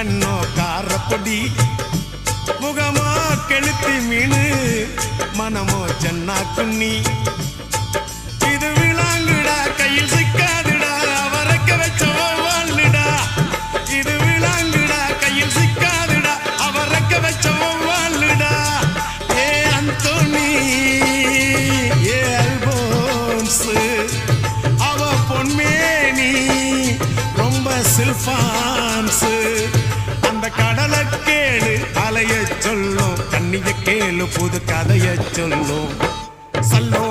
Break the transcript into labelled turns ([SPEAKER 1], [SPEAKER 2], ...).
[SPEAKER 1] கண்ணோ காரப்பொடி முகமோ கெளுத்தி மீனு மனமோ சென்னா குன்னி இது விளாங்குடா கையில் சிக்காதுடா அவரக்க வச்ச வாழ்டா இது விளாங்குடா கையில் சிக்காதுடா அவரக்க வச்ச வாழ்டா ஏ அந்தோனி ஏ அல்போன்ஸ் அவ பொன்மேனி ரொம்ப சில்பான்ஸ் அந்த கடலை கேளு அலைய சொல்லும் கண்ணிய கேளு புது கதைய சொல்லும் சல்லோ